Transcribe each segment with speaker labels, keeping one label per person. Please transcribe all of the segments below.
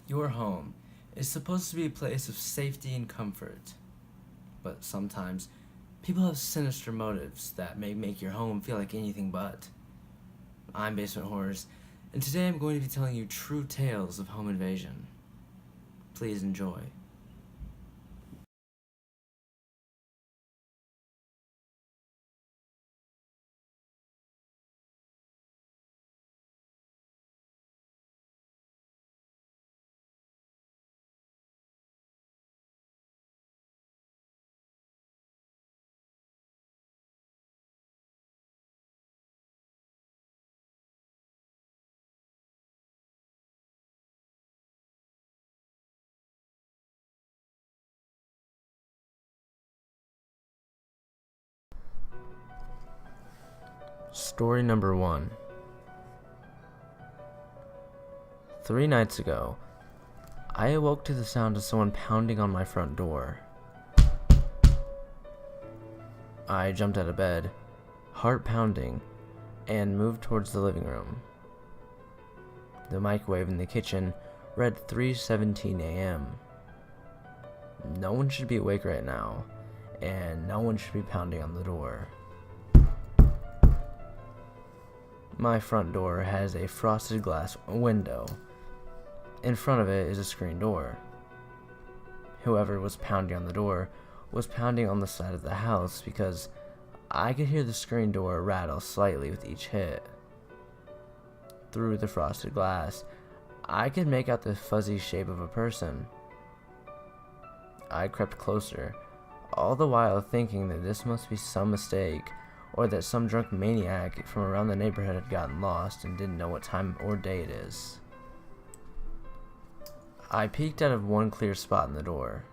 Speaker 1: Your home is supposed to be a place of safety and comfort, but sometimes people have sinister motives that may make your home feel like anything but. I'm Basement Horrors, and today I'm going to be telling you true tales of home invasion. Please enjoy. Story number 1. 3 nights ago, I awoke to the sound of someone pounding on my front door. I jumped out of bed, heart pounding, and moved towards the living room. The microwave in the kitchen read 3:17 a.m. No one should be awake right now, and no one should be pounding on the door. My front door has a frosted glass window. In front of it is a screen door. Whoever was pounding on the door was pounding on the side of the house because I could hear the screen door rattle slightly with each hit. Through the frosted glass, I could make out the fuzzy shape of a person. I crept closer, all the while thinking that this must be some mistake, or that some drunk maniac from around the neighborhood had gotten lost and didn't know what time or day it is. I peeked out of one clear spot in the door.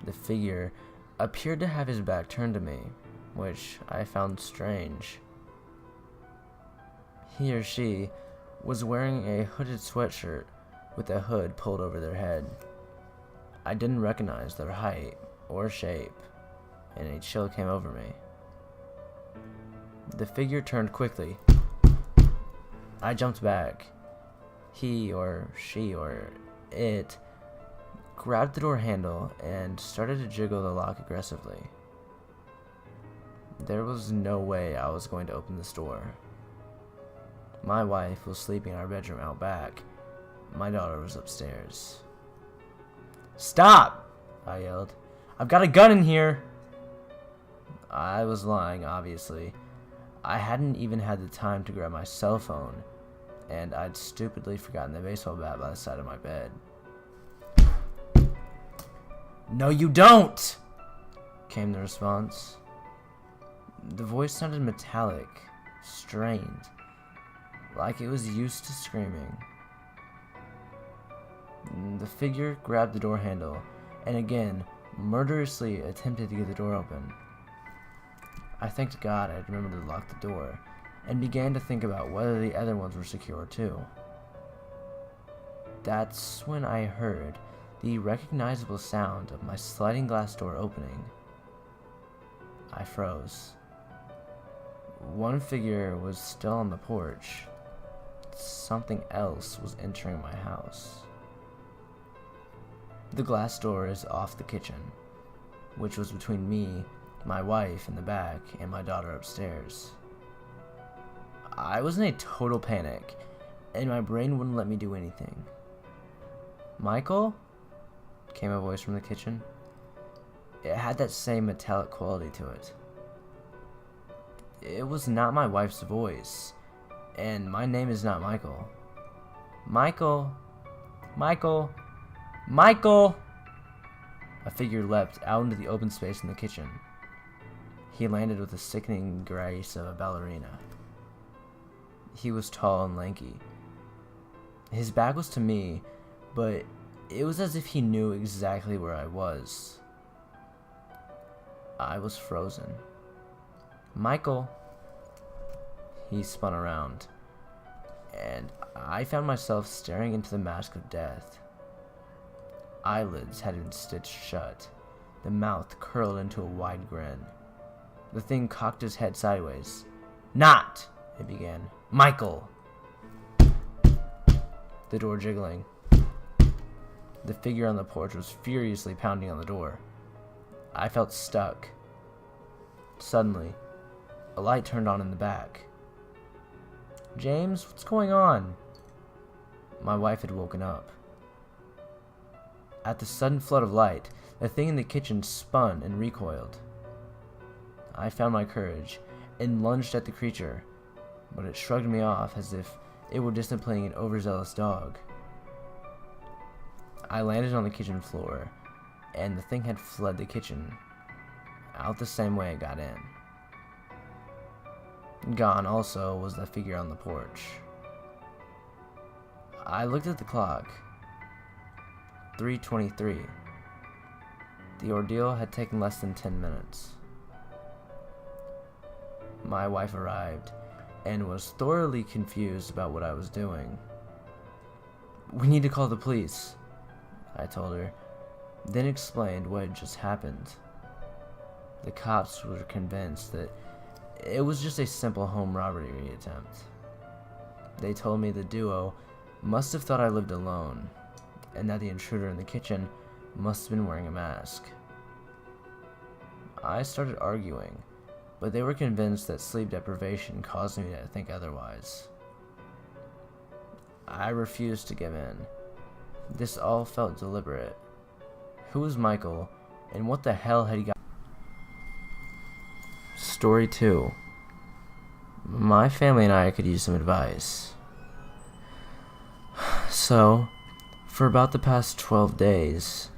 Speaker 1: The figure appeared to have his back turned to me, which I found strange. He or she was wearing a hooded sweatshirt with a hood pulled over their head. I didn't recognize their height or shape, and a chill came over me. The figure turned quickly. I jumped back. He or she or it grabbed the door handle and started to jiggle the lock aggressively. There was no way I was going to open this door. My wife was sleeping in our bedroom out back. My daughter was upstairs. "Stop!" I yelled. "I've got a gun in here!" I was lying, obviously. I hadn't even had the time to grab my cell phone, and I'd stupidly forgotten the baseball bat by the side of my bed. "No, you don't!" came the response. The voice sounded metallic, strained, like it was used to screaming. The figure grabbed the door handle and again murderously attempted to get the door open. I thanked God I had remembered to lock the door, and began to think about whether the other ones were secure too. That's when I heard the recognizable sound of my sliding glass door opening. I froze. One figure was still on the porch. Something else was entering my house. The glass door is off the kitchen, which was between me, my wife in the back, and my daughter upstairs. I was in a total panic, and my brain wouldn't let me do anything. "Michael?" came a voice from the kitchen. It had that same metallic quality to it. It was not my wife's voice, and my name is not Michael. "Michael! Michael! Michael!" A figure leapt out into the open space in the kitchen. He landed with the sickening grace of a ballerina. He was tall and lanky. His back was to me, but it was as if he knew exactly where I was. I was frozen. "Michael!" He spun around, and I found myself staring into the mask of death. Eyelids had been stitched shut, the mouth curled into a wide grin. The thing cocked his head sideways. "Not!" it began. "Michael!" The door jiggling. The figure on the porch was furiously pounding on the door. I felt stuck. Suddenly, a light turned on in the back. "James, what's going on?" My wife had woken up. At the sudden flood of light, the thing in the kitchen spun and recoiled. I found my courage and lunged at the creature, but it shrugged me off as if it were disciplining an overzealous dog. I landed on the kitchen floor, and the thing had fled the kitchen, out the same way it got in. Gone also was the figure on the porch. I looked at the clock. 3:23. The ordeal had taken less than 10 minutes. My wife arrived and was thoroughly confused about what I was doing. "We need to call the police," I told her, then explained what had just happened. The cops were convinced that it was just a simple home robbery attempt. They told me the duo must have thought I lived alone, and that the intruder in the kitchen must have been wearing a mask. I started arguing, but they were convinced that sleep deprivation caused me to think otherwise. I refused to give in. This all felt deliberate. Who was Michael, and what the hell had he got? Story 2. My family and I could use some advice. So, for about the past 12 days,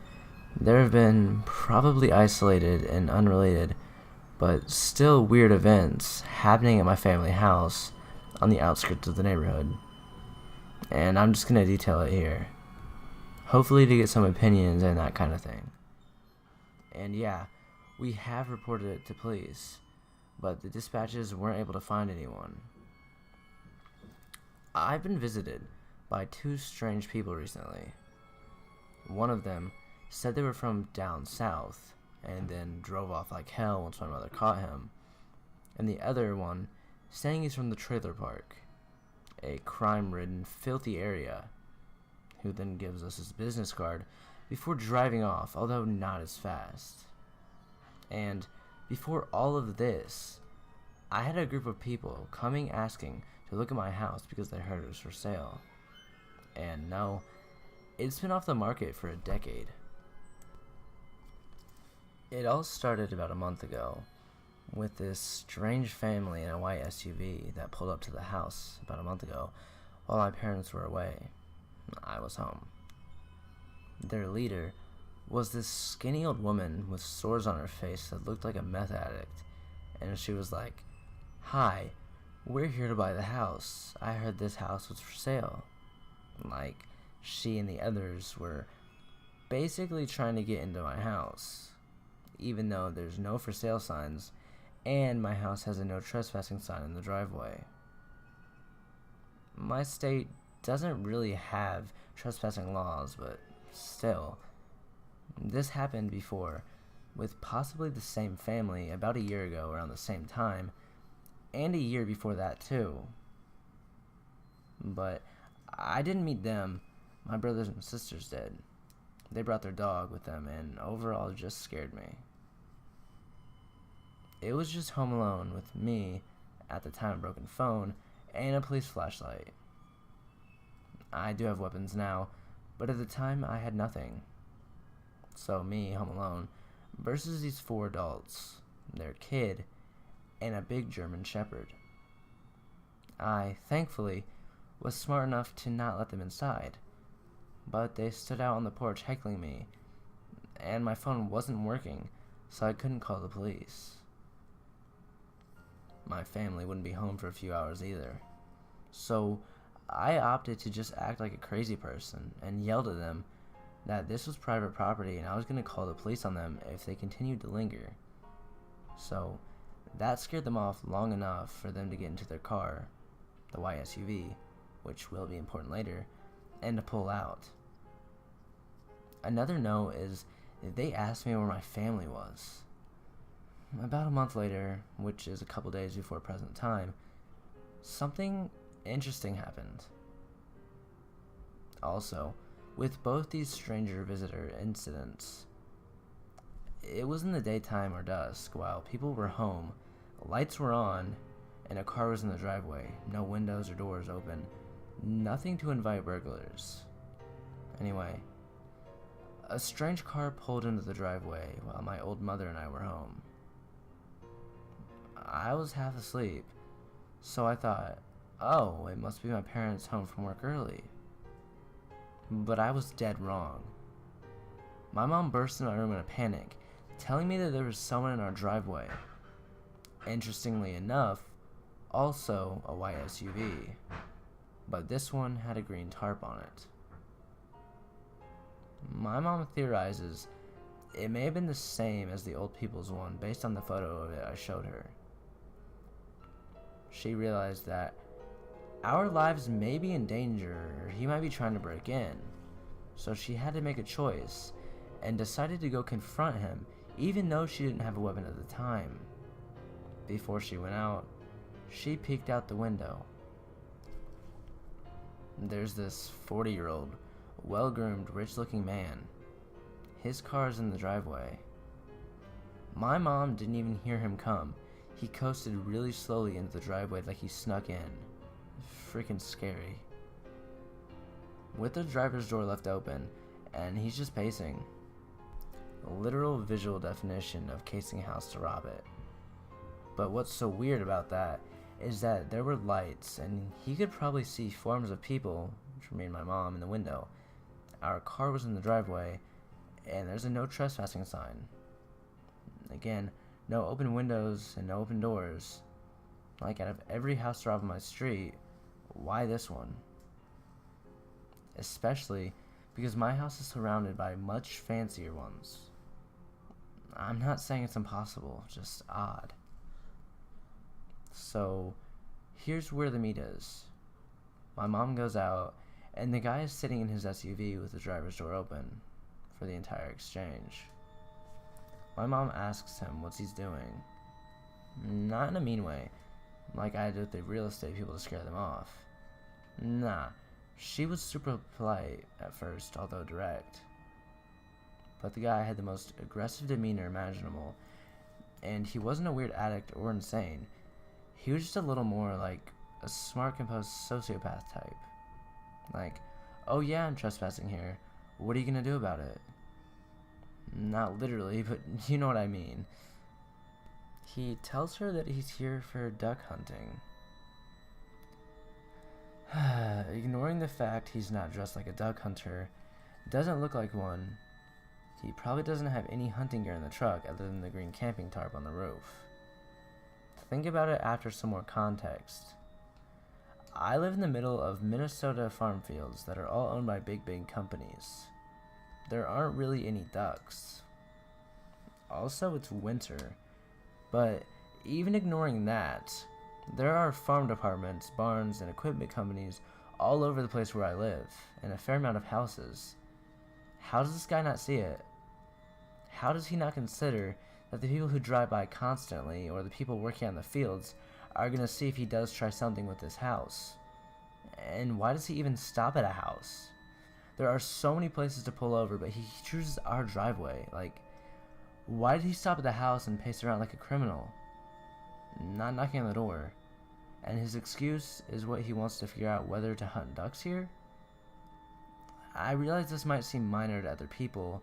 Speaker 1: there have been probably isolated and unrelated, but still weird events happening at my family house on the outskirts of the neighborhood. And I'm just going to detail it here. Hopefully to get some opinions and that kind of thing. And yeah, we have reported it to police, but the dispatches weren't able to find anyone. I've been visited by 2 strange people recently. One of them said they were from down south, and then drove off like hell once my mother caught him. And the other one saying he's from the trailer park, a crime-ridden, filthy area, who then gives us his business card before driving off, although not as fast. And before all of this, I had a group of people coming asking to look at my house because they heard it was for sale. And no, it's been off the market for a decade. It all started about a month ago with this strange family in a white SUV that pulled up to the house about a month ago while my parents were away. I was home. Their leader was this skinny old woman with sores on her face that looked like a meth addict, and she was like, "Hi, we're here to buy the house. I heard this house was for sale." Like, she and the others were basically trying to get into my house, even though there's no for sale signs, and my house has a no trespassing sign in the driveway. My state doesn't really have trespassing laws, but still. This happened before, with possibly the same family about a year ago around the same time, and a year before that too. But I didn't meet them, my brothers and sisters did. They brought their dog with them, and overall it just scared me. It was just home alone with me, at the time a broken phone, and a police flashlight. I do have weapons now, but at the time I had nothing. So me, home alone, versus these 4 adults, their kid, and a big German Shepherd. I, thankfully, was smart enough to not let them inside, but they stood out on the porch heckling me, and my phone wasn't working, so I couldn't call the police. My family wouldn't be home for a few hours either, so I opted to just act like a crazy person and yelled at them that this was private property and I was going to call the police on them if they continued to linger. So that scared them off long enough for them to get into their car, the white SUV, which will be important later, and to pull out. Another no is they asked me where my family was. About a month later, which is a couple days before present time, something interesting happened. Also, With both these stranger visitor incidents, it was in the daytime or dusk while people were home, lights were on, and a car was in the driveway, no windows or doors open, nothing to invite burglars. Anyway, a strange car pulled into the driveway while my old mother and I were home. I was half asleep, so I thought, oh, it must be my parents home from work early. But I was dead wrong. My mom burst into my room in a panic, telling me that there was someone in our driveway. Interestingly enough, also a white SUV, but this one had a green tarp on it. My mom theorizes it may have been the same as the old people's one based on the photo of it I showed her. She realized that our lives may be in danger or he might be trying to break in, so she had to make a choice and decided to go confront him even though she didn't have a weapon at the time. Before she went out, she peeked out the window. There's this 40-year-old, well-groomed, rich-looking man. His car's in the driveway. My mom didn't even hear him come. He coasted really slowly into the driveway like he snuck in. Freaking scary. With the driver's door left open, and he's just pacing. A literal visual definition of casing a house to rob it. But what's so weird about that is that there were lights, and he could probably see forms of people, which were me and my mom, in the window. Our car was in the driveway, and there's a no trespassing sign. Again, no open windows and no open doors. Like, out of every house robbed on my street, why this one? Especially because my house is surrounded by much fancier ones. I'm not saying it's impossible, just odd. So, here's where the meat is. My mom goes out, and the guy is sitting in his SUV with the driver's door open for the entire exchange. My mom asks him what he's doing. Not in a mean way, like I did with the real estate people to scare them off. Nah, she was super polite at first, although direct. But the guy had the most aggressive demeanor imaginable, and he wasn't a weird addict or insane. He was just a little more like a smart, composed sociopath type. Like, oh yeah, I'm trespassing here. What are you gonna do about it? Not literally, but you know what I mean. He tells her that he's here for duck hunting. Ignoring the fact he's not dressed like a duck hunter, doesn't look like one, he probably doesn't have any hunting gear in the truck other than the green camping tarp on the roof. Think about it after some more context. I live in the middle of Minnesota farm fields that are all owned by big companies. There aren't really any ducks. Also, it's winter. But even ignoring that, there are farm departments, barns, and equipment companies all over the place where I live, and a fair amount of houses. How does this guy not see it? How does he not consider that the people who drive by constantly, or the people working on the fields, are going to see if he does try something with this house? And why does he even stop at a house? There are so many places to pull over, but he chooses our driveway. Like, why did he stop at the house and pace around like a criminal? Not knocking on the door. And his excuse is what he wants to figure out whether to hunt ducks here? I realize this might seem minor to other people,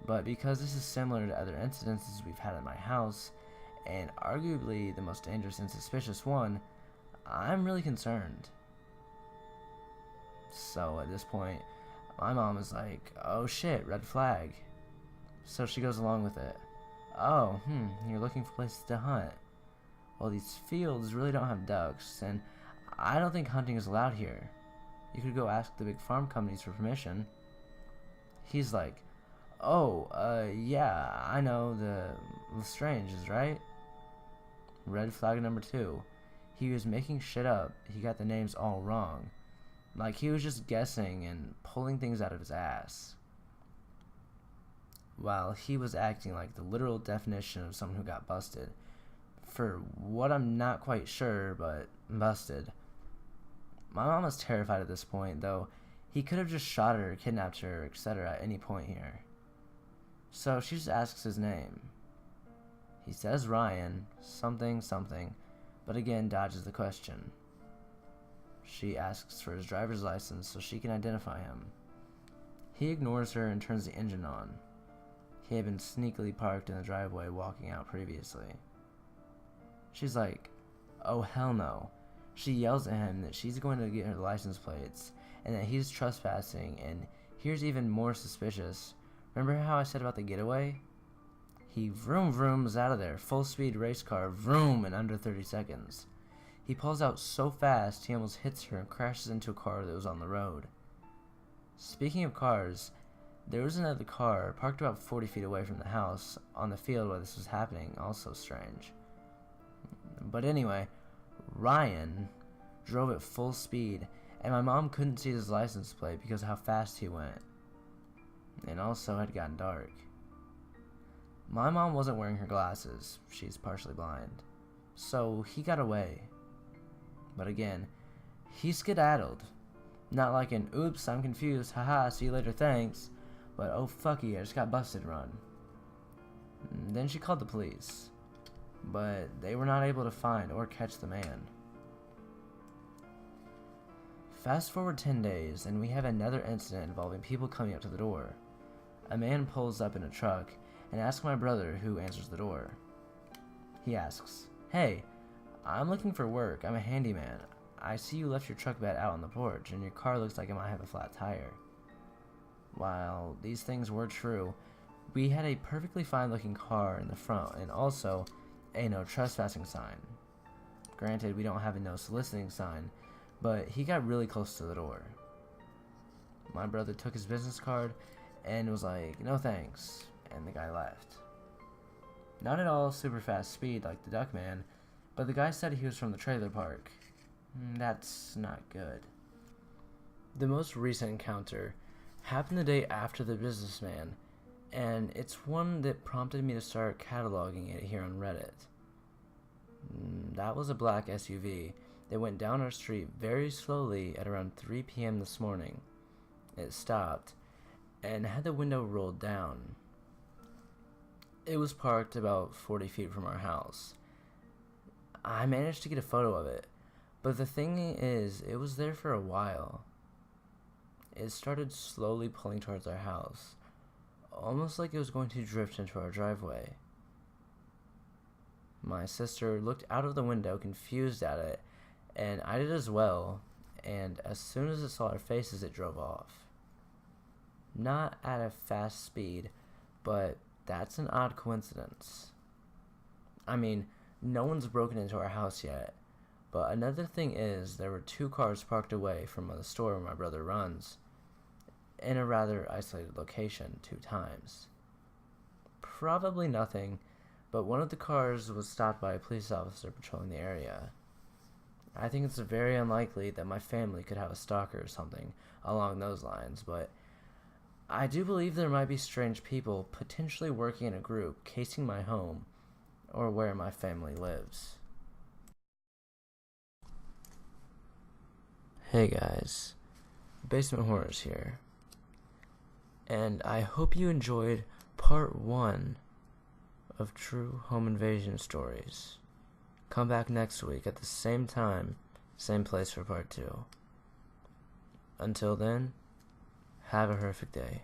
Speaker 1: but because this is similar to other incidences we've had at my house, and arguably the most dangerous and suspicious one, I'm really concerned. So at this point, my mom is like, oh shit, red flag. So she goes along with it. Oh, you're looking for places to hunt. Well, these fields really don't have ducks, and I don't think hunting is allowed here. You could go ask the big farm companies for permission. He's like, oh, yeah, I know, the Lestranges, right? Red flag number 2. He was making shit up. He got the names all wrong. Like, he was just guessing and pulling things out of his ass. While he was acting like the literal definition of someone who got busted. For what I'm not quite sure, but busted. My mom was terrified at this point, though He could have just shot her, kidnapped her, etc. at any point here. So she just asks his name. He says Ryan, something, something, but again dodges the question. She asks for his driver's license so she can identify him. He ignores her and turns the engine on. He had been sneakily parked in the driveway walking out previously. She's like, oh hell no. She yells at him that she's going to get her license plates and that he's trespassing, and here's even more suspicious. Remember how I said about the getaway? He vroom vrooms out of there, full speed race car, vroom, in under 30 seconds. He pulls out so fast he almost hits her and crashes into a car that was on the road. Speaking of cars, there was another car parked about 40 feet away from the house on the field where this was happening, also strange. But anyway, Ryan drove at full speed, and my mom couldn't see his license plate because of how fast he went. And also had gotten dark. My mom wasn't wearing her glasses, she's partially blind, so he got away. But again, he skedaddled. Not like an, oops, I'm confused, haha, see you later, thanks, but oh fucky, I just got busted run. Then she called the police, but they were not able to find or catch the man. Fast forward 10 days, and we have another incident involving people coming up to the door. A man pulls up in a truck and asks my brother, who answers the door. He asks, hey, I'm looking for work, I'm a handyman. I see you left your truck bed out on the porch, and your car looks like it might have a flat tire. While these things were true, we had a perfectly fine looking car in the front, and also a no trespassing sign. Granted, we don't have a no soliciting sign, but he got really close to the door. My brother took his business card and was like, no thanks, and the guy left. Not at all super fast speed like the Duckman, but the guy said he was from the trailer park. That's not good. The most recent encounter happened the day after the businessman, and it's one that prompted me to start cataloging it here on Reddit. That was a black SUV that went down our street very slowly at around 3 p.m. this morning. It stopped and had the window rolled down. It was parked about 40 feet from our house. I managed to get a photo of it, but the thing is, it was there for a while. It started slowly pulling towards our house, almost like it was going to drift into our driveway. My sister looked out of the window confused at it, and I did as well, and as soon as it saw our faces, it drove off. Not at a fast speed, but that's an odd coincidence. I mean, no one's broken into our house yet, but another thing is there were 2 cars parked away from the store where my brother runs, in a rather isolated location 2 times. Probably nothing, but one of the cars was stopped by a police officer patrolling the area. I think it's very unlikely that my family could have a stalker or something along those lines, but I do believe there might be strange people potentially working in a group casing my home or where my family lives. Hey guys, Basement Horrors here, and I hope you enjoyed part 1 of True Home Invasion Stories. Come back next week at the same time, same place for part 2. Until then, have a horrific day.